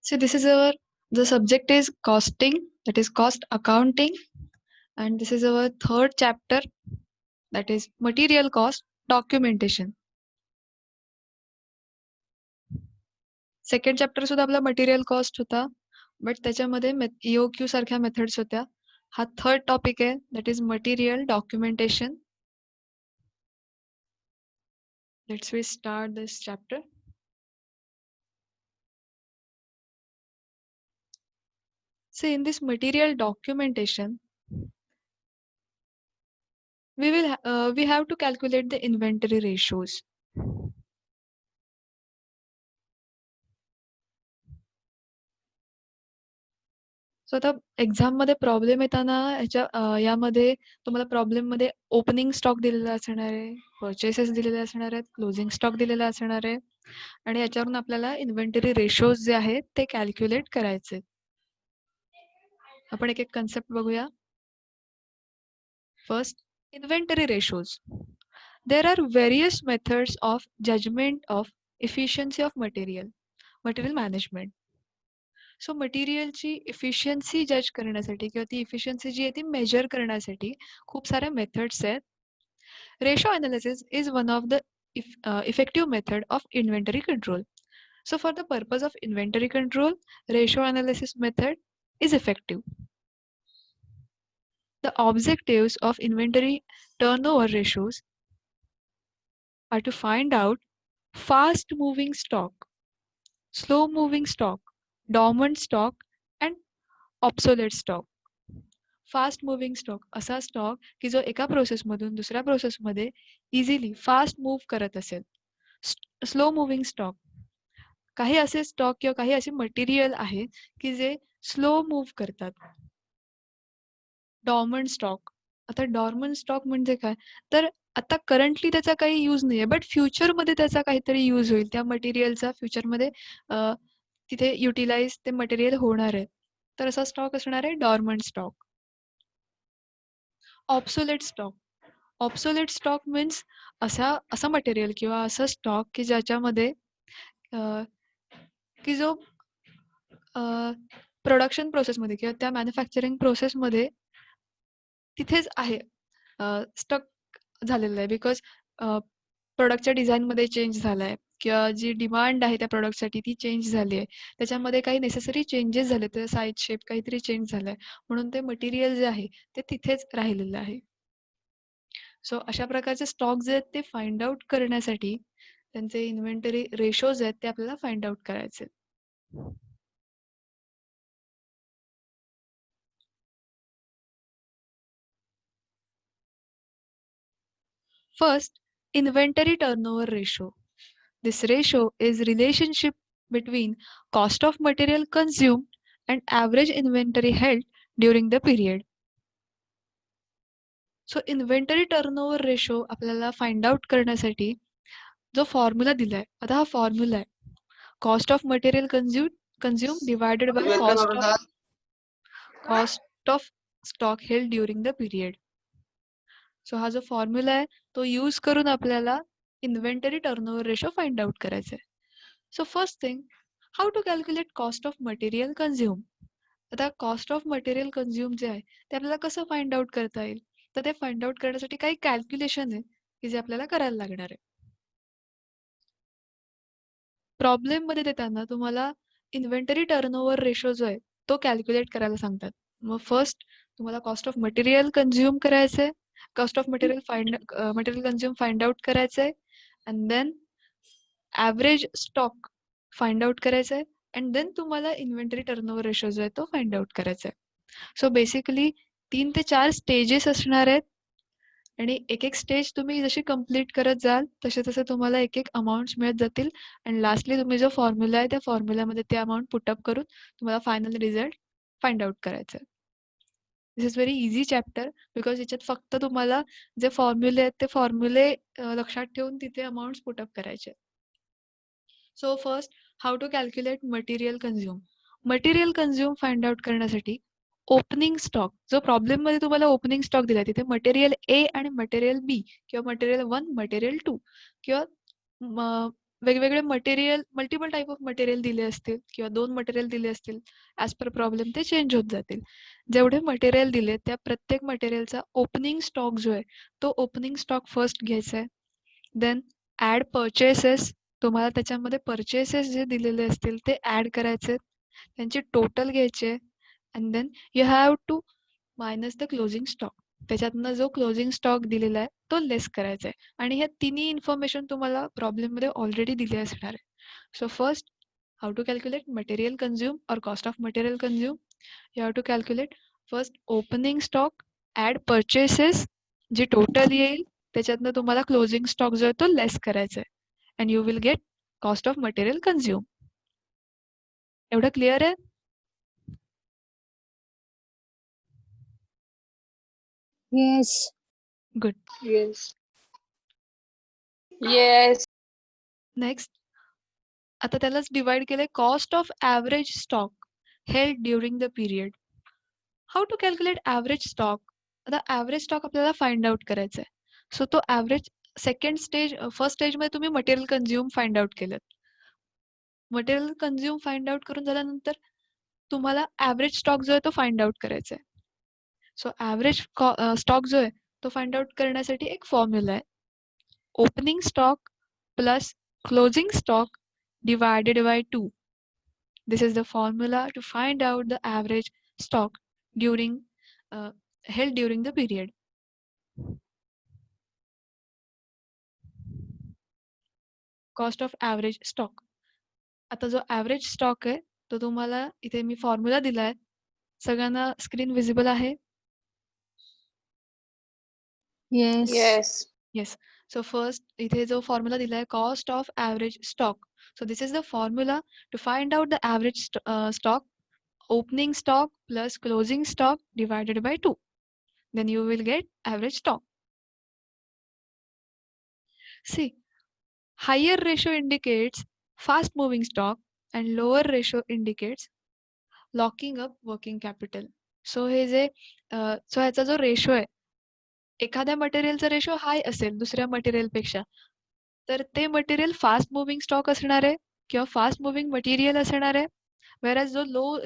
So the subject is costing, that is cost accounting, and this is our third chapter, that is material cost documentation. Second chapter सुद्धा आपला material cost होता, but त्याच्यामध्ये EOQ सारख्या methods होत्या. हा third topic आहे, that is material documentation. Let's we start this chapter. So in this material documentation, we have to calculate the inventory ratios. So आता exam मध्ये प्रॉब्लेम येताना यामध्ये तुम्हाला प्रॉब्लेम मध्ये ओपनिंग स्टॉक दिलेला असणार आहे, परचेसेस दिलेले असणार आहेत, क्लोजिंग स्टॉक दिलेला असणार आहे, आणि याच्यावरून आपल्याला इन्व्हेंटरी रेशोज जे आहेत ते कॅल्क्युलेट करायचे. आपण एक एक कन्सेप्ट बघूया. First, inventory ratios. There are various methods of judgement of efficiency of material management. So मटेरियलची इफिशियन्सी जज करण्यासाठी किंवा ती इफिशियन्सी जी आहे ती मेजर करण्यासाठी खूप साऱ्या मेथड्स आहेत. Ratio analysis is one of the effective method of inventory control. So for the purpose of inventory control, ratio analysis method is effective. The objectives of inventory turnover ratios are to find out fast moving stock, slow moving stock, dormant stock and obsolete stock. Fast moving stock असा stock की जो एका प्रोसेसमधून दुसऱ्या प्रोसेसमध्ये easily fast move करत असेल. Slow moving stock, काही असे स्टॉक किंवा काही असे मटेरियल आहे की जे स्लो मूव्ह करतात. डॉर्मंट स्टॉक, आता डॉर्मंट स्टॉक म्हणजे काय, तर आता करंटली त्याचा काही यूज नाहीये, बट फ्युचरमध्ये त्याचा काहीतरी यूज होईल, त्या मटेरियलचा फ्युचरमध्ये तिथे युटिलाइज ते मटेरियल होणार आहे, तर असा स्टॉक असणार आहे dormant stock. Obsolete stock, obsolete stock means असा मटेरियल किंवा असा स्टॉक की ज्याच्यामध्ये की जो प्रोडक्शन प्रोसेसमध्ये किंवा त्या मॅन्युफॅक्चरिंग प्रोसेसमध्ये तिथेच आहे, स्टक झालेलं आहे, बिकॉज प्रोडक्टच्या डिझाईनमध्ये चेंज झाला आहे किंवा जी डिमांड आहे त्या प्रोडक्टसाठी ती चेंज झाली आहे, त्याच्यामध्ये काही नेसेसरी चेंजेस झाले, तर साईज शेप काहीतरी चेंज झालाय, म्हणून ते मटेरियल जे आहे ते तिथेच राहिलेलं आहे. सो अशा प्रकारचे स्टॉक जे आहेत ते फाइंड आउट करण्यासाठी त्यांचे इन्व्हेंटरी रेशोज आहेत ते आपल्याला फाइंड आउट करायचे. First, inventory turnover ratio. This ratio is relationship between cost of material consumed and average inventory held during the period. So inventory turnover ratio आपल्याला फाइंड आउट करण्यासाठी जो formula दिलाय, आता हा फॉर्म्युला आहे cost of material consume divided by cost of stock held during the period. So हा जो formula आहे तो यूज करून आपल्याला inventory turnover ratio find out करायचा आहे. So first thing, how to calculate cost of material consume. आता cost of material consume जे आहे ते आपल्याला कसं फाइंड आउट करता येईल, तर ते फाइंड आउट करण्यासाठी काही कॅल्क्युलेशन आहे की जे आपल्याला करायला लागणार आहे. प्रॉब्लेम मध्ये देताना तुम्हाला इन्व्हेंटरी टर्नओव्हर रेशो जो आहे तो कॅल्क्युलेट करायला सांगतात. मग फर्स्ट तुम्हाला कॉस्ट ऑफ मटेरियल कंझ्युम करायचंय, cost of material consume find out करायचंय, and then average stock find out करायचा आहे, अँड देन तुम्हाला इन्व्हेंटरी टर्नओव्हर रेशो जो आहे तो फाइंड आउट करायचा आहे. सो बेसिकली 3 ते 4 स्टेजेस असणार आहेत, आणि एक एक स्टेज तुम्ही जशी कंप्लीट करत जाल तसे तसे तुम्हाला एक एक अमाऊंट्स मिळत जातील, अँड लास्टली तुम्ही जो फॉर्म्युला आहे त्या फॉर्म्युल्यामध्ये ते अमाऊंट पुटअप करून तुम्हाला फायनल रिझल्ट फाइंड आउट करायचं आहे. This is very easy chapter, because याच्यात फक्त तुम्हाला जे फॉर्म्युले आहेत ते फॉर्म्युले लक्षात ठेवून तिथे अमाऊंट्स पुटअप करायचे. So first, how to calculate material consume. Material consume find out करण्यासाठी ओपनिंग स्टॉक, जो प्रॉब्लेम मध्ये तुम्हाला ओपनिंग स्टॉक दिला तिथे मटेरियल ए आणि मटेरियल बी किंवा मटेरियल 1 मटेरियल 2 किंवा वेगवेगळे material, multiple type of material दिले असतील किंवा 2 मटेरियल दिले असतील, ॲज पर प्रॉब्लेम ते चेंज होत जातील. जेवढे मटेरियल दिले त्या प्रत्येक मटेरियलचा ओपनिंग स्टॉक जो आहे, तो ओपनिंग स्टॉक फर्स्ट घ्यायचा आहे. देन ॲड परचेसेस, तुम्हाला त्याच्यामध्ये परचेसेस जे दिलेले असतील ते ॲड करायचे, त्यांची टोटल घ्यायची आहे. And then you have to minus the closing stock. त्याच्यातनं जो क्लोजिंग स्टॉक दिलेला आहे तो लेस करायचा आहे. आणि ह्या तिन्ही इन्फॉर्मेशन तुम्हाला प्रॉब्लेममध्ये ऑलरेडी दिली असणार आहे. So first, how to calculate material consume और cost of material consume. You have to calculate first opening stock, add purchases, जी टोटल येईल त्याच्यातनं तुम्हाला क्लोजिंग स्टॉक जो आहे तो लेस करायचा आहे. And you will get cost of material consume. एवढं क्लिअर आहे? Yes. Good. Yes. Yes. Next, आता त्यालाच डिवाइड केलंय cost of average stock held during the period. How to calculate average stock. आता ॲव्हरेज स्टॉक आपल्याला find out करायचा आहे. So तो ॲव्हरेज सेकंड स्टेज, फर्स्ट स्टेजमध्ये तुम्ही मटेरियल कन्झ्युम फाइंड आउट केलं. मटेरियल कन्झ्युम फाइंड आउट करून झाल्यानंतर तुम्हाला ॲव्हरेज स्टॉक जो आहे तो फाइंड आउट करायचा आहे. सो ॲव्हरेज स्टॉक जो आहे तो फाइंड आउट करण्यासाठी एक फॉर्म्युला आहे. Opening stock plus closing stock divided by 2. This is the formula to find out the average stock during held during the period. Cost of average stock. आता जो average stock आहे तो तुम्हाला इथे मी formula दिलाय. सगळ्यांना स्क्रीन विजिबल आहे? Yes. Yes. Yes. So first इथे जो फॉर्म्युला दिलाय cost of average stock. So this is the formula to find out the average stock. Opening stock plus closing stock divided by 2. Then you will get average stock. See, higher ratio indicates fast moving stock and lower ratio indicates locking up working capital. So हे जे so ह्याचा जो ratio आहे, एखाद्या मटेरियलचा ratio हाय असेल दुसऱ्या मटेरियलपेक्षा, तर ते मटेरियल फास्ट मुव्हिंग स्टॉक असणार आहे किंवा फास्ट मुव्हिंग मटेरियल असणार आहे. व्हेअरएज जो लो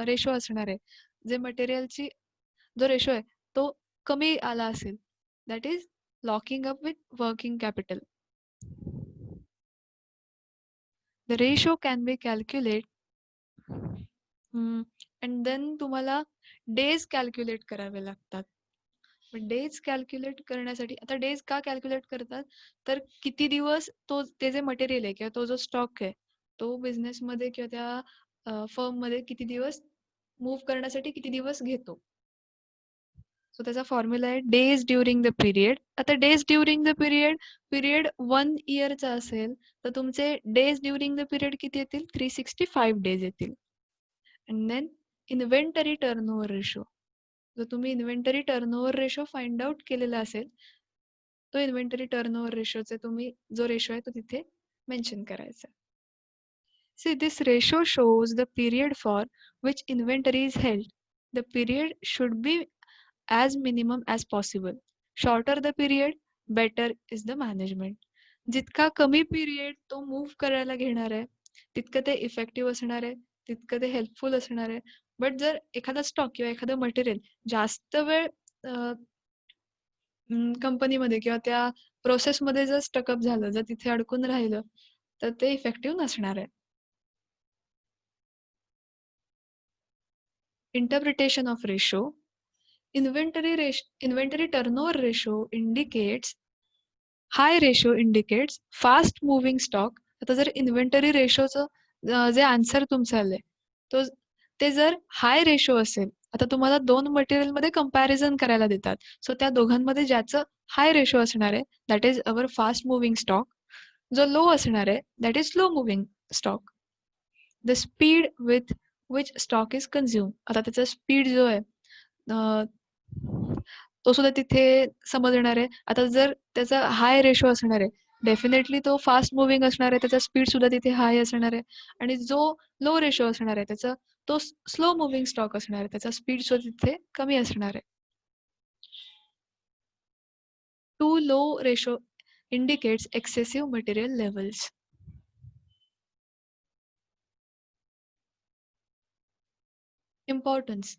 रेशो असणार आहे, जे मटेरियलची जो रेशो आहे तो कमी आला असेल, that is locking up with working capital. The ratio can be calculated and then तुम्हाला डेज कॅल्क्युलेट करावे लागतात. डेज कॅल्क्युलेट करण्यासाठी, आता डेज का कॅल्क्युलेट करतात, तर किती दिवस तो ते जे मटेरियल आहे किंवा तो जो स्टॉक आहे तो बिझनेसमध्ये किंवा त्या फर्ममध्ये किती दिवस मूव्ह करण्यासाठी किती दिवस घेतो. सो त्याचा फॉर्म्युला आहे डेज ड्युरिंग द पिरियड. आता डेज ड्युरिंग द पिरियड 1 इयरचा असेल तर तुमचे डेज ड्युरिंग द पिरियड किती येतील? 365 डेज येतील. And then inventory turnover ratio. जर तुम्ही inventory turnover ratio find out केलेला असेल, तो इन्व्हेंटरी टर्नओव्हर रेशोचे तुम्ही जो रेशो आहे तो तिथे मेन्शन करायचा. See, this ratio shows the period for which inventory is held. The period should be as minimum as possible. Shorter the period, better is the management. जितका कमी पिरियड तो मूव्ह करायला घेणार आहे तितकं ते इफेक्टिव्ह असणार आहे, तितकं ते हेल्पफुल असणार आहे. बट जर एखादा स्टॉक किंवा एखादं मटेरियल जास्त वेळ कंपनीमध्ये किंवा त्या प्रोसेसमध्ये जर स्टकअप झालं, जर तिथे अडकून राहिलं, तर ते इफेक्टिव्ह नसणार आहे. Interpretation of ratio. Inventory turnover ratio indicates, high ratio indicates fast moving stock. आता जर इन्व्हेंटरी रेशोचं जे आन्सर तुमचं आलंय तो ते जर हाय रेशो असेल, आता तुम्हाला 2 मटेरियलमध्ये कंपॅरिझन करायला देतात. सो त्या दोघांमध्ये ज्याचं हाय रेशो असणार आहे that is our fast moving stock. जो लो असणार आहे that is slow moving stock. The speed with which stock is consume. आता त्याचा स्पीड जो आहे तो सुद्धा तिथे समजणार आहे. आता जर त्याचा हाय रेशो असणार आहे, डेफिनेटली तो फास्ट मुव्हिंग असणार आहे, त्याचा स्पीड सुद्धा तिथे हाय असणार आहे. आणि जो लो रेशो असणार आहे त्याचा तो स्लो मुव्हिंग स्टॉक असणार आहे, त्याचा स्पीड सुद्धा तिथे कमी असणार आहे. Too low ratio indicates excessive material levels. Importance.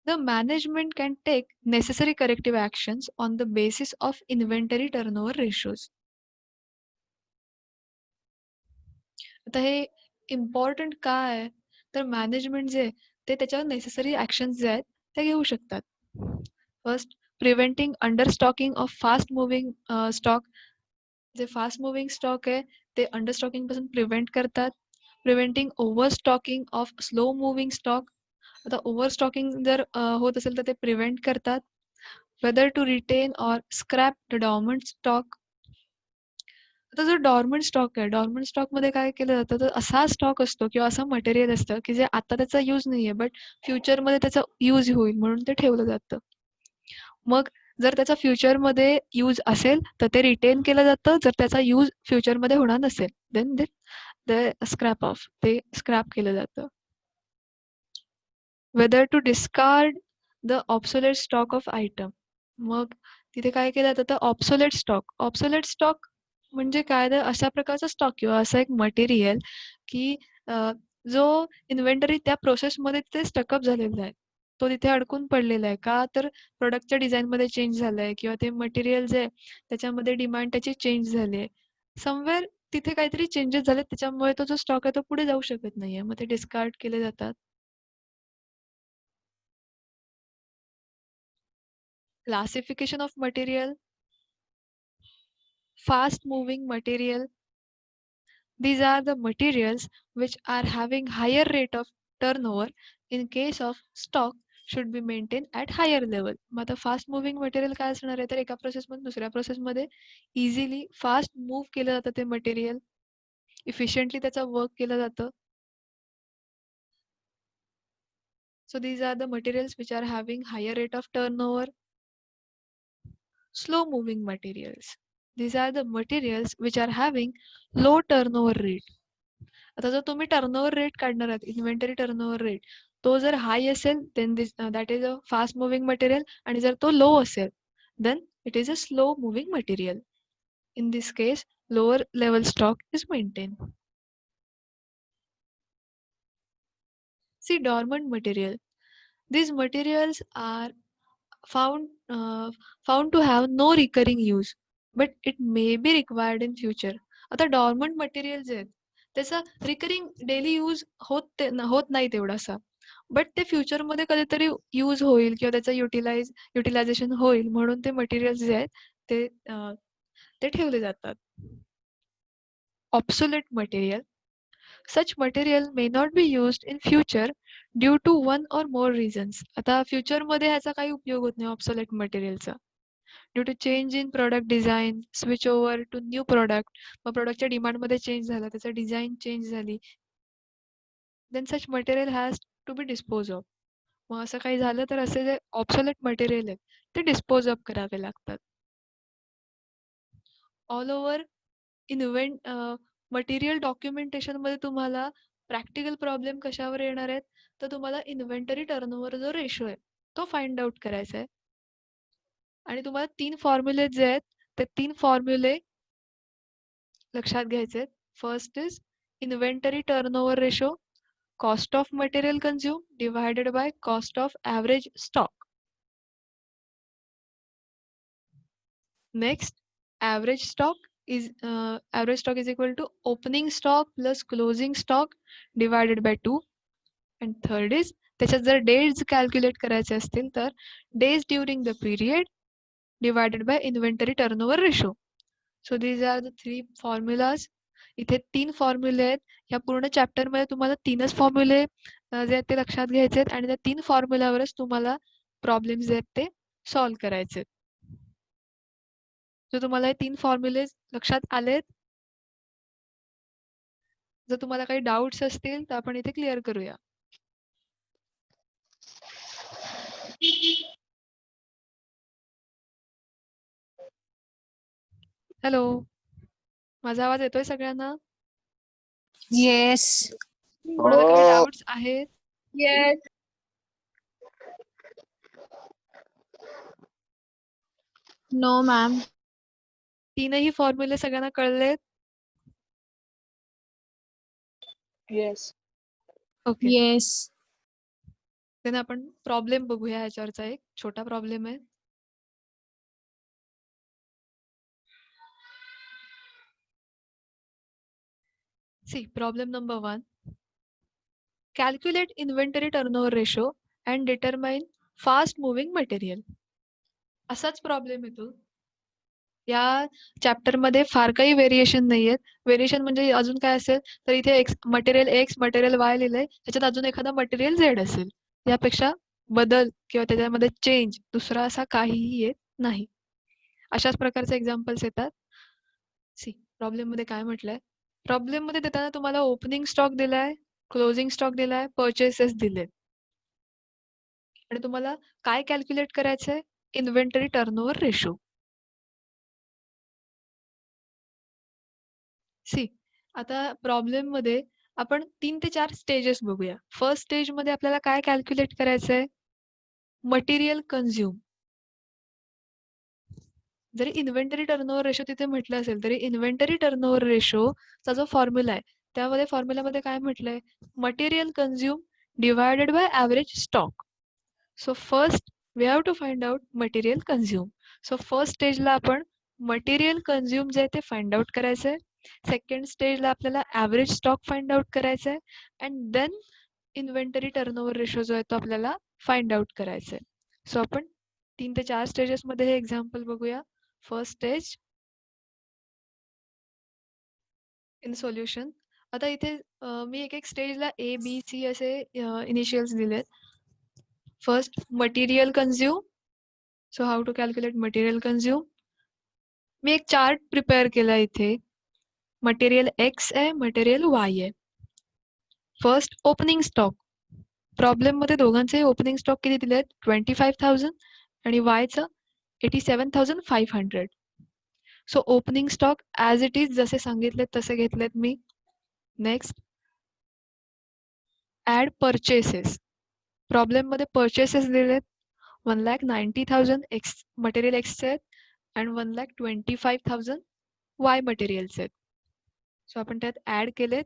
The management can take necessary corrective actions on the basis of inventory turnover ratios. आता हे इम्पॉर्टंट का आहे तर मॅनेजमेंट जे आहे ते त्याच्यावर नेसेसरी ॲक्शन्स जे आहेत ते घेऊ शकतात. First, preventing under stocking of fast moving stock. जे फास्ट मुव्हिंग स्टॉक आहे ते अंडर स्टॉकिंग पासून प्रिव्हेंट करतात. Preventing over stocking of slow moving stock. आता ओव्हर स्टॉकिंग जर होत असेल तर ते प्रिव्हेंट करतात. Whether to retain or scrap the dormant stock. आता जो डॉर्मंट स्टॉक आहे, डॉर्मंट स्टॉकमध्ये काय केलं जातं तर असा स्टॉक असतो किंवा असं मटेरियल असतं की जे आता त्याचा यूज नाहीये बट फ्युचरमध्ये त्याचा यूज होईल म्हणून ते ठेवलं जातं. मग जर त्याचा फ्युचरमध्ये यूज असेल तर ते रिटेन केलं जातं. जर त्याचा यूज फ्युचरमध्ये होणार नसेल देन ते स्क्रॅप ऑफ, ते स्क्रॅप केलं जातं. Whether to discard the obsolete stock of item. मग तिथे काय केलं जातं तर ऑब्सोलेट स्टॉक. ऑब्सोलेट स्टॉक म्हणजे काय तर अशा प्रकारचा स्टॉक किंवा असं एक मटेरियल की जो इन्व्हेंटरी त्या प्रोसेसमध्ये ते स्टकअप झालेला आहे. तो तिथे अडकून पडलेला आहे. का तर प्रॉडक्टच्या डिझाईनमध्ये चेंज झालंय किंवा ते मटेरियल जे आहे त्याच्यामध्ये डिमांड त्याची चेंज झाली आहे. समवेअर तिथे काहीतरी चेंजेस झालेत त्याच्यामुळे तो जो स्टॉक आहे तो पुढे जाऊ शकत नाहीये. मग ते डिस्कार्ड केले जातात. Classification of material, fast moving material. These are the materials which are having higher rate of turnover. In case of stock should be maintained at higher level. मग आता फास्ट मुव्हिंग मटेरियल काय असणार आहे तर एका प्रोसेसमधून दुसऱ्या प्रोसेसमध्ये इझिली फास्ट मूव्ह केलं जातं ते मटेरियल. इफिशियंटली त्याचा वर्क केलं जातं. So these are the materials which are having higher rate of turnover. Slow moving materials. These are the materials which are having low turnover rate. आता जर तुम्ही turnover rate काढणार आहात, इन्व्हेंटरी टर्नओव्हर रेट, तो जर high असेल then that is a fast moving material आणि जर तो लो असेल then it is a slow moving material. In this case, lower level stock is maintained. See, dormant material. These materials are found found to have no recurring use, but it may be required in future. आता dormant material जे आहेत त्याचा recurring daily use होत नाही तेवढासा, but ते फ्युचरमध्ये कधीतरी use होईल किंवा त्याचं युटिलायझेशन होईल म्हणून ते मटेरियल्स जे आहेत ते ते ठेवले जातात. Obsolete material. Such material may not be used in future due to one or more reasons. आता फ्युचरमध्ये ह्याचा काही उपयोग होत नाही ऑब्सोलेट मटेरियलचा. Due to change in product design, switch over to new product. मग प्रॉडक्टच्या डिमांडमध्ये चेंज झाला, त्याचा डिझाईन चेंज झाली. Then such material has to be dispose of. मग असं काही झालं तर असे जे ऑब्सोलेट मटेरियल आहेत ते डिस्पोज ऑफ करावे लागतात. ऑल ओव्हर मटेरियल डॉक्युमेंटेशनमध्ये तुम्हाला प्रॅक्टिकल प्रॉब्लेम कशावर येणार आहेत तर तुम्हाला इन्व्हेंटरी टर्नओव्हर जो रेशो आहे तो फाइंड आउट करायचा आहे. आणि तुम्हाला 3 फॉर्म्युले जे आहेत ते 3 फॉर्म्युले लक्षात घ्यायचे आहेत. First is inventory turnover ratio, cost of material consume divided by cost of average stock. Next, average stock is equal to opening stock plus closing stock divided by 2. And third is त्याच्यात जर days calculate करायचे असतील तर days during the period divided by inventory turnover ratio. So these are the 3 formulas. इथे 3 फॉर्म्युले आहेत. या पूर्ण चॅप्टरमध्ये तुम्हाला 3च फॉर्म्युले जे आहेत ते लक्षात घ्यायचे आहेत आणि त्या 3 फॉर्म्युलावरच तुम्हाला प्रॉब्लेम्स जे आहेत ते सॉल्व्ह करायचे आहेत. जर तुम्हाला हे 3 फॉर्म्युले लक्षात आलेत, जर तुम्हाला काही डाउट्स असतील तर आपण इथे क्लिअर करूया. हॅलो, माझा आवाज येतोय सगळ्यांना? Yes. कोणाला काही डाउट्स आहेत? Yes. No, ma'am. 3ही फॉर्म्युले सगळ्यांना कळलेत? Yes. ओके. Yes. देन आपण प्रॉब्लेम बघूया. ह्याच्यावरचा एक छोटा प्रॉब्लेम आहे. See, problem number 1. Calculate inventory turnover ratio and determine fast moving material. असाच प्रॉब्लेम येतो. या चॅप्टर मध्ये फार काही व्हेरिएशन नाहीयेत. व्हेरिएशन म्हणजे अजून काय असेल तर इथे मटेरियल एक्स मटेरियल वाय लिहिलंय, त्याच्यात अजून एखादा मटेरियल झेड असेल. यापेक्षा बदल किंवा त्याच्यामध्ये चेंज दुसरा असा काहीही येत नाही. अशाच प्रकारचे एक्झाम्पल्स येतात. सी प्रॉब्लेम मध्ये काय म्हटलंय, प्रॉब्लेम मध्ये देताना तुम्हाला ओपनिंग स्टॉक दिलाय, क्लोजिंग स्टॉक दिलाय, परचेसेस दिलेत आणि तुम्हाला काय कॅल्क्युलेट करायचंय, इन्व्हेंटरी टर्नओव्हर रेशो. सी आता प्रॉब्लेम मध्ये आपण 3 ते 4 स्टेजेस बघूया. फर्स्ट स्टेज मध्ये आपल्याला काय कॅल्क्युलेट करायचंय, मटेरियल कन्झ्युम. जरी इन्व्हेंटरी टर्नओव्हर रेशो तिथे म्हटलं असेल तरी इन्व्हेंटरी टर्नओव्हर रेशोचा जो फॉर्म्युला आहे त्यामध्ये फॉर्म्युलामध्ये काय म्हटलंय, material consume divided by average stock. So first we have to find out material consume. So first स्टेजला आपण मटेरियल कन्झ्युम जे आहे ते फाइंड आउट करायचंय. सेकंड स्टेजला आपल्याला ॲव्हरेज स्टॉक फाइंड आउट करायचा आहे and then inventory turnover ratio जो आहे तो आपल्याला फाइंड आउट करायचा आहे. सो आपण 3 ते 4 स्टेजेसमध्ये हे एक्झाम्पल बघूया. First stage in solution. आता इथे मी एक स्टेजला ए बी सी असे इनिशियल्स दिलेत. First material consume. So how to calculate material consume. मी एक चार्ट प्रिपेअर केला इथे. मटेरियल एक्स आहे, मटेरियल वाय आहे. First opening stock. प्रॉब्लेम मध्ये दोघांचे ओपनिंग स्टॉक किती दिले आहेत, 25,000 आणि वायचं 87,500. So opening stock as it is जसे सांगितलेत तसे घेतलेत मी. Next add purchases. प्रॉब्लेम मध्ये परचेसेस दिलेत 1,90,000 एक्स मटेरियल एक्सचे आहेत अँड 1,25,000 वाय मटेरियलचे आहेत. सो आपण त्यात ॲड केलेत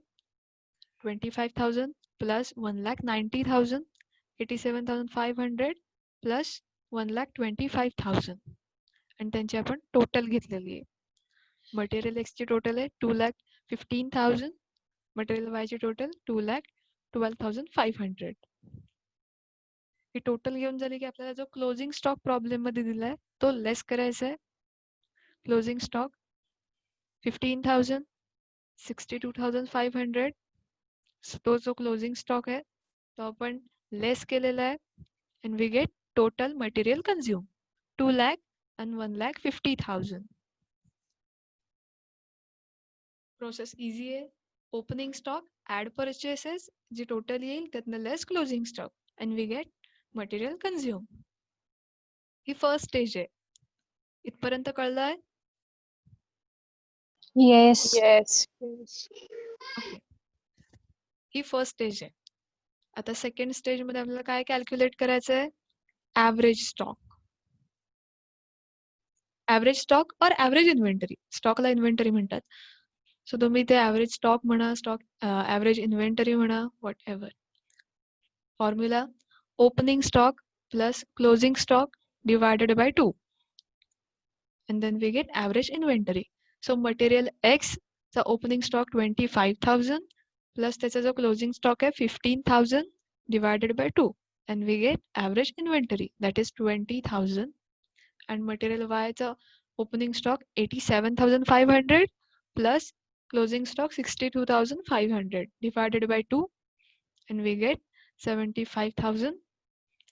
25,000 प्लस 1,90,000, 87,500 प्लस 1,25,000 आणि त्यांची आपण टोटल घेतलेली आहे. मटेरियल एक्सची टोटल आहे 2,15,000, मटेरियल वायची टोटल 2,12,500. ही टोटल घेऊन झाली की आपल्याला जो क्लोजिंग स्टॉक प्रॉब्लेम मध्ये दिलाय तो लेस करायचा आहे. Closing stock 15,000, 62,500. तो जो क्लोजिंग स्टॉक आहे तो आपण लेस केलेला आहे and we get total material consume 2 lakh and 1,50,000. Process easy आहे. ओपनिंग स्टॉक ॲड परचेसेस जी टोटल येईल त्यातनं less closing stock and we get material consume. ही फर्स्ट स्टेज आहे. इथपर्यंत कळलंय? Yes. Yes. ओके. ही फर्स्ट स्टेज आहे. आता सेकंड स्टेज मध्ये आपल्याला काय कॅल्क्युलेट करायचं आहे, ॲव्हरेज स्टॉक. ॲव्हरेज स्टॉक और ॲव्हरेज इन्व्हेंटरी. स्टॉकला इन्व्हेंटरी म्हणतात. सो तुम्ही ते ॲव्हरेज स्टॉक म्हणा, स्टॉक ॲव्हरेज इन्व्हेंटरी म्हणा, what ever. Formula opening stock plus closing stock divided by 2 and then we get average inventory. So material X चा opening stock 25,000 plus त्याचा जो closing stock आहे 15,000 divided by 2 and we get average inventory that is 20,000 and material Y चा opening stock 87,500 plus closing stock 62,500 divided by 2 and we get 75,000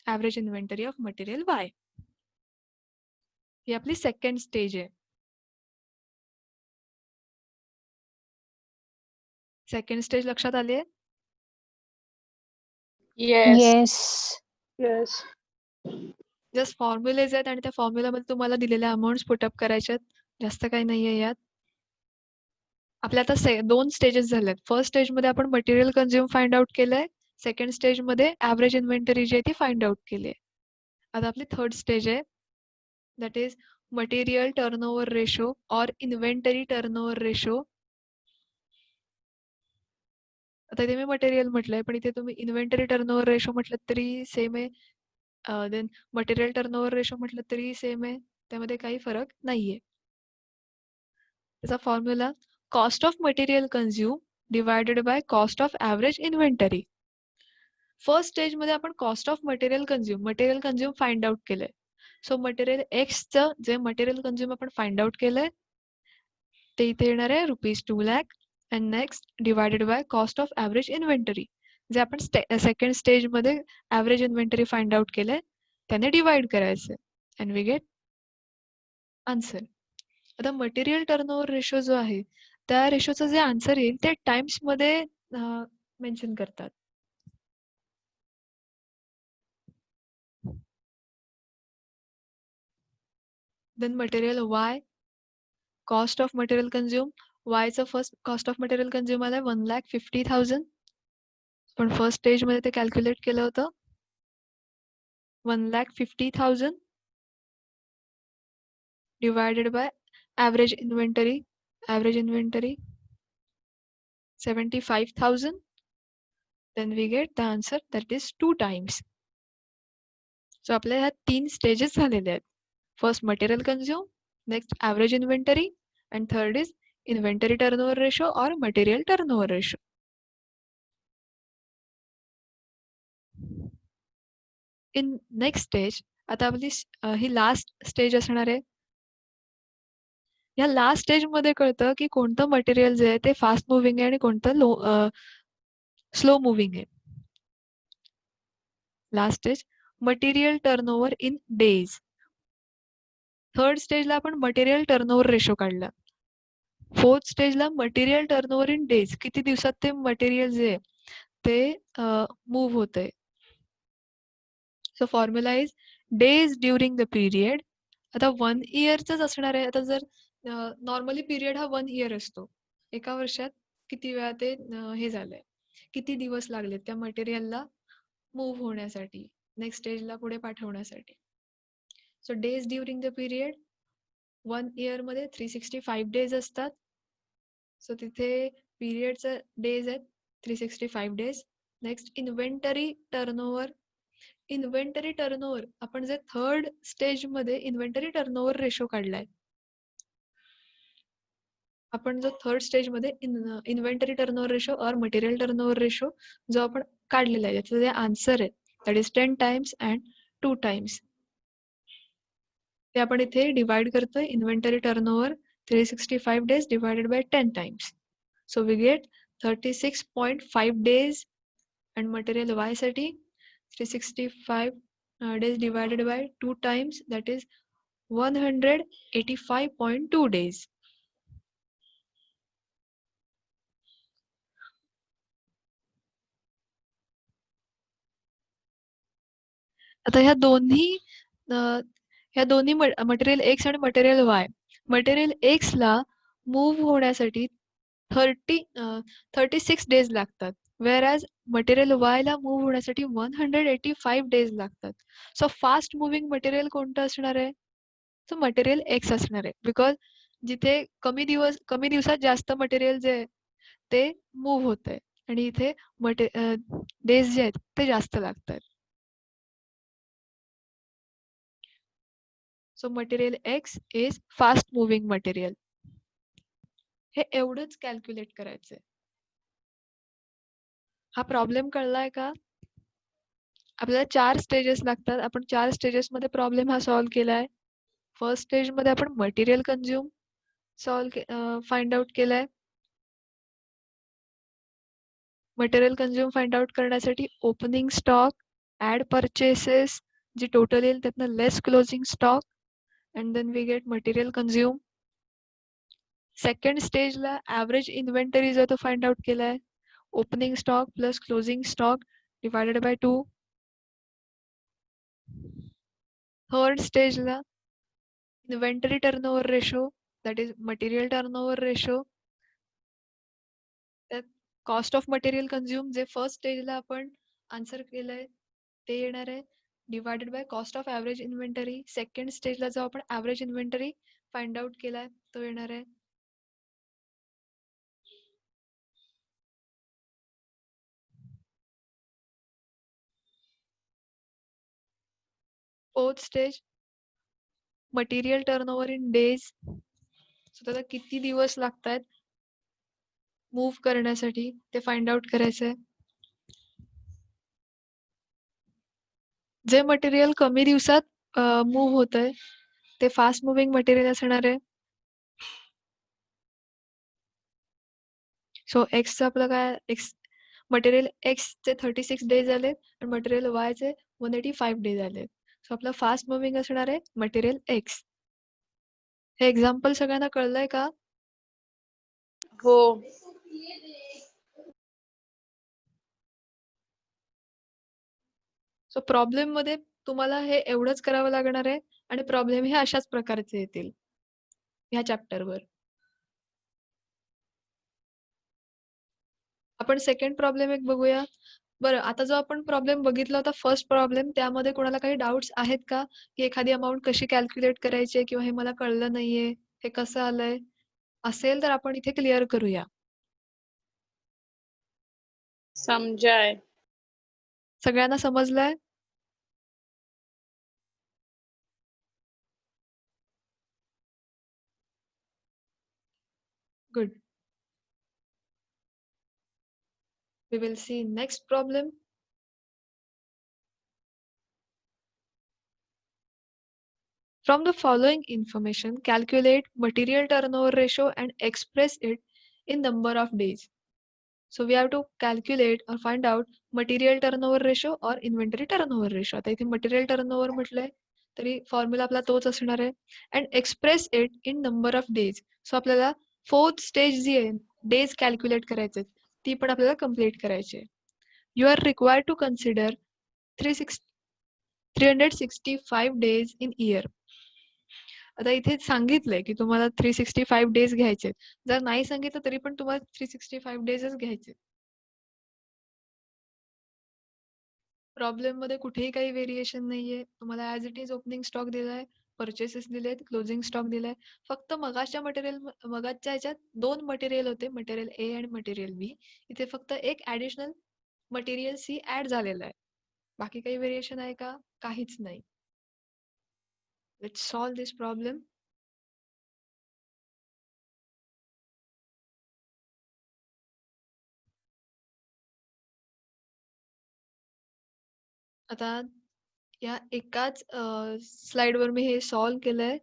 average inventory of material Y. ही आपली second stage आहे. Second stage लक्षात आली आहे? Yes. Yes. Yes. Just formulas आहेत आणि त्या फॉर्म्युलामध्ये तुम्हाला दिलेल्या अमाऊंट्स पुटअप करायच्यात. जास्त काही नाहीये यात. आपल्या आता 2 स्टेजेस झाल्यात. फर्स्ट स्टेजमध्ये आपण मटेरियल कन्झ्युम फाइंड आउट केलंय. सेकंड स्टेजमध्ये ॲव्हरेज इन्व्हेंटरी जी आहे ती फाइंड आउट केली आहे. आता आपली थर्ड स्टेज आहे that is material turnover ratio और इन्व्हेंटरी टर्नओव्हर रेशो. आता इथे मी मटेरियल म्हटलंय, पण इथे तुम्ही इन्व्हेंटरी टर्नओव्हर रेशो म्हटलं तरी सेम आहे. देन मटेरियल टर्नओव्हर रेशो म्हटलं तरी सेम आहे. त्यामध्ये काही फरक नाहीये. त्याचा formula cost of material consume divided by cost of average inventory. First स्टेजमध्ये आपण cost of material consume find out केलंय. सो मटेरियल एक्सचं जे मटेरियल कन्झ्युम आपण फाइंड आउट केलंय ते इथे येणार आहे ₹2 lakh and next divided by cost of average inventory. जे आपण सेकंड स्टेजमध्ये ॲव्हरेज इन्व्हेंटरी फाइंड आउट केलंय त्याने डिवाइड करायचं अँड वी गेट आन्सर. आता मटेरियल टर्नओव्हर रेशो जो आहे त्या रेशोचं जे आन्सर येईल ते टाइम्समध्ये मेन्शन करतात. Then material Y, cost of material consume. वायचं first cost of material consume आलंय 1,50,000. पण फर्स्ट स्टेजमध्ये ते कॅल्क्युलेट केलं होतं 1,50,000 divided by average inventory. Average inventory 75,000. Then we get the answer that is 2 times. So आपल्या ह्या 3 स्टेजेस झालेले आहेत. First material consume, next average inventory and third is inventory turnover ratio और material turnover ratio. In next stage आता आपली ही last stage असणार आहे. या लास्ट स्टेजमध्ये कळतं की कोणतं मटेरियल जे आहे ते फास्ट मुव्हिंग आहे आणि कोणतं स्लो मुव्हिंग आहे. Last stage material turnover in days. Third स्टेजला आपण मटेरियल टर्नओव्हर रेशो काढला. फोर्थ स्टेजला मटेरियल टर्नओव्हर इन डेज, किती दिवसात ते मटेरियल जे आहे ते मूव्ह होतंय. So formula is days during the period. आता 1 इयरचंच असणार आहे. आता जर नॉर्मली पिरियड हा 1 इयर असतो. एका वर्षात किती वेळा ते हे झालंय, किती दिवस लागले त्या मटेरियलला मूव्ह होण्यासाठी, नेक्स्ट स्टेजला पुढे पाठवण्यासाठी. So days during the period 1 इयरमध्ये 365 डेज असतात. सो तिथे पिरियडचं डेज आहेत 365 days. Next inventory turnover. Inventory turnover आपण जे थर्ड स्टेजमध्ये इन्व्हेंटरी टर्नओव्हर रेशो काढलाय. आपण जो थर्ड स्टेजमध्ये इन्व्हेंटरी टर्नओव्हर रेशो और मटेरियल टर्नओव्हर रेशो जो आपण काढलेला आहे त्याचं जे आन्सर आहे that is 10 times and 2 times. ते आपण इथे डिवाइड करतोय. Inventory turnover 365 days divided by 10 times. So we get 36.5 days and material Y साठी 365 days divided by 2 times, that is 185.2 days. आता ह्या दोन्ही मटेरियल एक्स आणि मटेरियल वाय. मटेरियल एक्सला मूव्ह होण्यासाठी 36 डेज लागतात. वेअरॅज मटेरियल वायला मूव्ह होण्यासाठी 185 डेज लागतात. सो फास्ट मुव्हिंग मटेरियल कोणतं असणार आहे? सो मटेरियल एक्स असणार आहे. बिकॉज जिथे कमी दिवसात जास्त मटेरियल जे आहे ते मूव्ह होतंय आणि इथे डेज जे आहेत ते जास्त लागतात. So material x is fast moving material. हे एवढंच कॅल्क्युलेट करायचंय. हा प्रॉब्लेम कळलाय का? आपल्याला 4 स्टेजेस लागतात. आपण 4 स्टेजेसमध्ये प्रॉब्लेम हा सॉल्व्ह केलाय. फर्स्ट स्टेजमध्ये आपण मटेरियल कन्झ्युम फाइंड आउट केलाय. मटेरियल कन्झ्युम फाइंड आउट करण्यासाठी ओपनिंग स्टॉक, ऍड परचेसेस जी टोटल येईल त्यातनं less closing stock and then we get material consume. Second स्टेजला ॲव्हरेज इन्व्हेंटरी जो तो फाइंड आउट केलाय. Opening stock plus closing stock divided by 2. Third स्टेजला inventory turnover ratio that is material turnover ratio. त्यात cost of material consume जे first स्टेजला आपण answer केलंय ते येणार आहे divided by cost of average inventory. Second स्टेजला जो आपण ॲव्हरेज इन्व्हेंटरी फाइंड आउट केलाय तो येणार आहे. Fourth stage material turnover in days. So त्याला किती दिवस लागतात मूव्ह करण्यासाठी ते फाइंड आउट करायचंय. जे मटेरियल कमी दिवसात मूव्ह होतंय ते फास्ट मुव्हिंग मटेरियल असणार आहे. सो एक्सचं आपलं काय एक्स मटेरियल एक्सचे 36 डेज आले आणि मटेरियल वायचे 185 डेज आले. सो आपलं फास्ट मुव्हिंग असणार आहे मटेरियल एक्स. हे एक्झाम्पल सगळ्यांना कळलंय का? हो. सो प्रॉब्लेम मध्ये तुम्हाला हे एवढंच करावं लागणार आहे आणि प्रॉब्लेम हे अशाच प्रकारचे येतील ह्या चॅप्टरवर. आपण सेकंड प्रॉब्लेम एक बघूया. बरं, आता जो आपण प्रॉब्लेम बघितला होता फर्स्ट प्रॉब्लेम, त्यामध्ये कोणाला काही डाऊट्स आहेत का की एखादी अमाऊंट कशी कॅल्क्युलेट करायची किंवा हे मला कळलं नाहीये, हे कसं आलंय? असेल तर आपण इथे क्लिअर करूया. समजाय. सगळ्यांना समजलंय? Good. We will see next problem. From the following information, calculate material turnover ratio and express it in number of days. So we have to calculate or find out material turnover ratio or inventory turnover ratio. आता इथे material turnover म्हटलंय तरी formula आपला तोच असणार आहे. And express it in number of days. So आपल्याला fourth stage जी आहे डेज कॅल्क्युलेट करायचे ती पण आपल्याला कम्प्लीट करायची आहे. You are required to consider 365 days in year. आता इथे सांगितलंय की तुम्हाला 365 डेज घ्यायचे. जर नाही सांगितलं तरी पण तुम्हाला 365 डेजच घ्यायचे. प्रॉब्लेम मध्ये कुठेही काही व्हेरिएशन नाहीये. तुम्हाला as it is opening stock दिलाय, परचेसेस दिलेत, क्लोजिंग स्टॉक दिलाय. फक्त मगाच्या ह्याच्यात दोन मटेरियल होते, मटेरियल ए आणि मटेरियल बी. इथे फक्त एक ऍडिशनल मटेरियल सी ऍड झालेलं आहे. बाकी काही व्हेरिएशन आहे का? काहीच नाही. Let's solve this problem. आता या एकाच स्लाइडवर मी हे सॉल्व केलंय.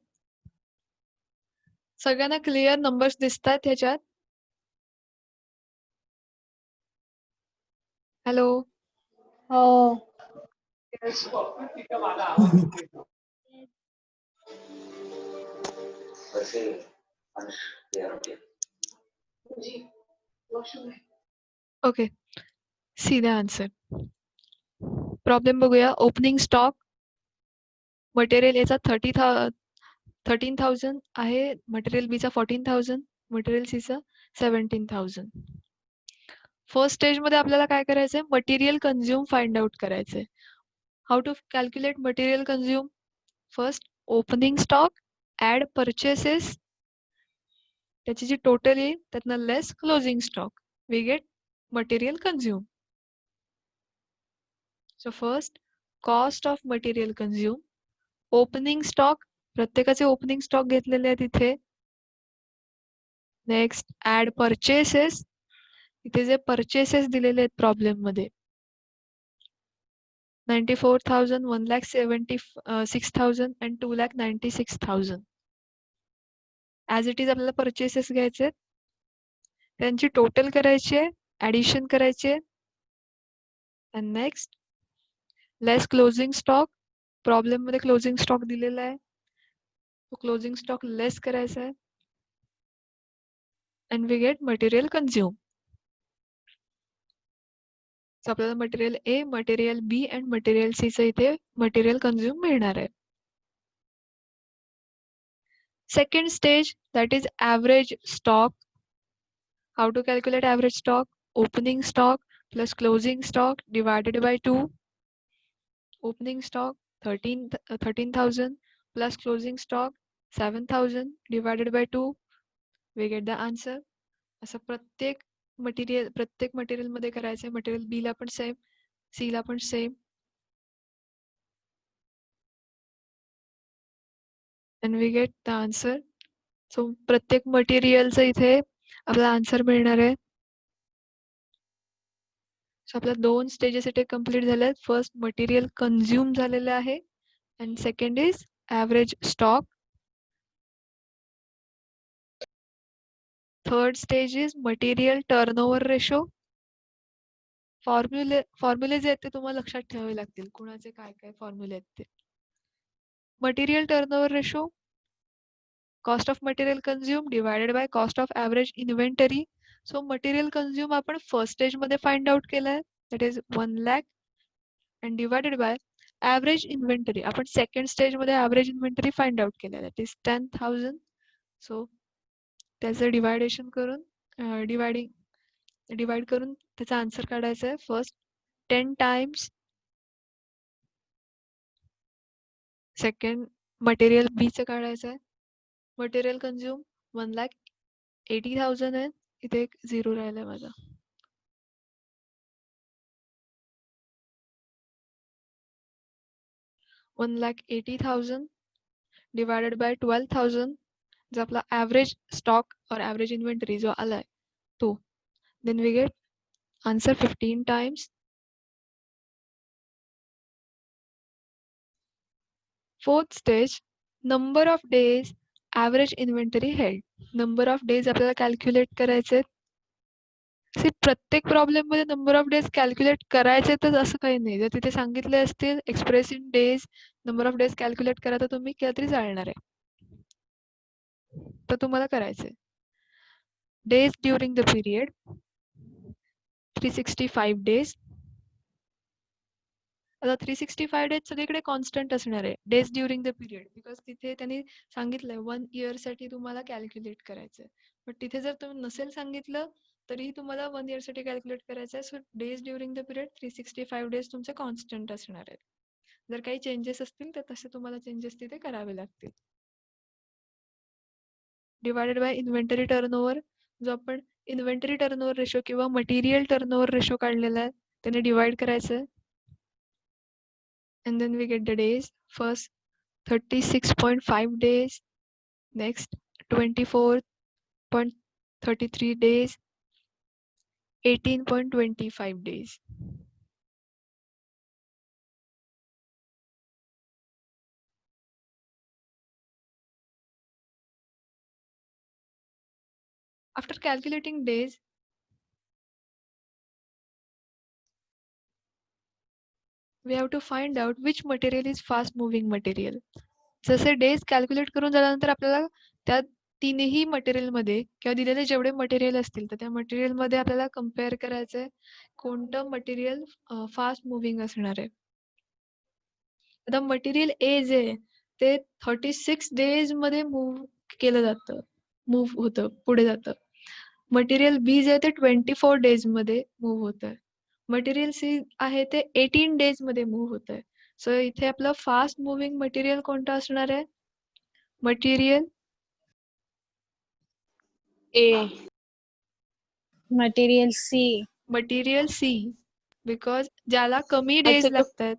सगळ्यांना क्लिअर नंबर्स दिसतात ह्याच्यात? हॅलो. हो. Okay, see the answer. Problem बघूया. ओपनिंग स्टॉक मटेरियल एचा 13,000 आहे, मटेरियल बीचा 14,000, मटेरियल सीचा 17,000. फर्स्ट स्टेज मध्ये आपल्याला काय करायचंय? मटेरियल कंझ्युम फाइंड आउट करायचंय. How to calculate material consume? First opening stock add purchases, त्याची जी टोटल येईल त्यातनं less closing stock, we get material consume. So first cost of material consume, opening stock, प्रत्येकाचे ओपनिंग स्टॉक घेतलेले आहेत इथे. Next add purchases, इथे जे परचेसेस दिलेले आहेत प्रॉब्लेम मध्ये 94,000, 1,76,000 and 2,96,000. ऍज इट इज आपल्याला परचेसेस घ्यायचे, त्यांची टोटल करायची आहे, ऍडिशन करायची आहे. And next less closing stock, problem मध्ये क्लोजिंग स्टॉक दिलेला आहे, तो क्लोजिंग स्टॉक लेस करायचा आहे. And we get material consume. सो आपल्याला material A, material B and material C चं इथे मटेरियल कंझ्युम मिळणार आहे. Second stage that is average stock. How to calculate average stock? Opening stock plus closing stock divided by 2. Opening stock 13,000 plus closing stock 7,000 divided by 2. We get the answer. असं प्रत्येक material मध्ये करायचंय. Material बी ला पण same, C ला पण same. and we get the answer. So प्रत्येक मटेरियलचं इथे आपला आन्सर मिळणार आहे. सो आपल्या 2 स्टेजेस इथे कंप्लीट झाल्या आहेत. फर्स्ट मटेरियल कन्झ्युम झालेलं आहे and second is average stock. Third stage is material turnover ratio. फॉर्म्युले जे आहेत ते तुम्हाला लक्षात ठेवावे लागतील. कुणाचे काय काय फॉर्म्युले आहेत ते. Material turnover ratio, cost of material consume divided by cost of average inventory. So material consume आपण फर्स्ट स्टेज मध्ये फाइंड आउट केलाय, that is 1 lakh and divided by average inventory. आपण सेकंड स्टेज मध्ये ॲव्हरेज इन्व्हेंटरी फाइंड आउट केलाय, that is 10,000. So त्याचं deviation करून divide करून त्याचा आन्सर काढायचा आहे. फर्स्ट 10 टाइम्स सेकंड मटेरियल बी चं काढायचं आहे. मटेरियल कन्झ्युम 1,80,000 आहे. इथे एक 0 राहिलाय माझा. $1,80,000 डिवायडेड बाय 12,000 जो आपला ॲव्हरेज स्टॉक और ॲव्हरेज इन्व्हेंटरी जो आलाय तो. Then we get answer 15 times. Fourth stage number of days average inventory held. Number of days आपल्याला कॅल्क्युलेट करायचे. प्रत्येक प्रॉब्लेम मध्ये नंबर ऑफ डेज कॅल्क्युलेट करायचे तर असं काही नाही. जर तिथे सांगितले असतील express in days, number of days calculate करा, तर तुम्ही केलं तरी चालणार आहे. तर तुम्हाला करायचंय. Days during the period 365 days. आता 365 डेज सगळीकडे कॉन्स्टंट असणार आहे days during the period, because तिथे त्यांनी सांगितलंय 1 इयर साठी तुम्हाला कॅल्क्युलेट करायचंय. बट तिथे जर तुम्ही नसेल सांगितलं तरीही तुम्हाला 1 इयर साठी कॅल्क्युलेट करायचं आहे. So days during the period 365 days तुमचे कॉन्स्टंट असणार आहेत. जर काही चेंजेस असतील तर तसे तुम्हाला चेंजेस तिथे करावे लागतील. डिवायडेड बाय इन्व्हेंटरी टर्नओव्हर, जो आपण इन्व्हेंटरी टर्नओव्हर रेशो किंवा मटेरियल टर्नओव्हर रेशो काढलेला आहे त्याने डिवाइड करायचं आहे. And then we get the days. First 36.5 days, next 24.33 days, 18.25 days. After calculating days, we have to find out which material is fast moving material. जसे days calculate करून झाल्यानंतर आपल्याला त्या तीनही मटेरियल मध्ये किंवा दिलेले जेवढे मटेरियल असतील तर त्या मटेरियल मध्ये आपल्याला कम्पेअर करायचंय कोणतं मटेरियल फास्ट मुव्हिंग असणार आहे. आता मटेरियल ए जे आहे ते 36 डेज मध्ये मूव्ह केलं जातं, मूव्ह होतं, पुढे जातं. मटेरियल बी जे आहे ते 24 डेज मध्ये मूव्ह होत आहे. मटेरियल सी आहे ते 18 डेज मध्ये मूव्ह होत आहे. सो इथे आपलं फास्ट मुव्हिंग मटेरियल कोणतं असणार आहे? Material A. Material C. Material C, because ज्याला कमी डेज लागतात.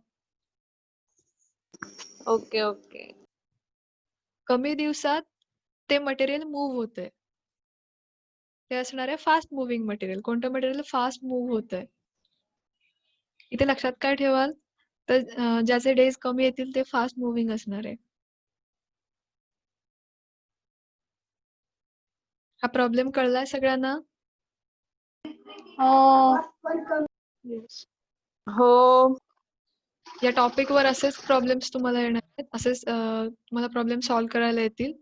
Okay okay. कमी दिवसात ते मटेरियल मूव्ह होतंय, ते असणार आहे फास्ट मुव्हिंग मटेरियल. कोणतं मटेरियल फास्ट मूव्ह होत आहे? इथे लक्षात काय ठेवाल, तर ज्याचे डेज कमी येतील ते फास्ट मुव्हिंग असणार आहे. हा प्रॉब्लेम कळलाय सगळ्यांना? हो. या टॉपिक वर असेच प्रॉब्लेम्स तुम्हाला येणार आहेत, असेच तुम्हाला प्रॉब्लेम सॉल्व्ह करायला येतील.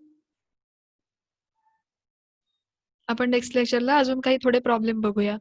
आपण नेक्स्ट लेक्चरला अजून काही थोडे प्रॉब्लेम बघूया.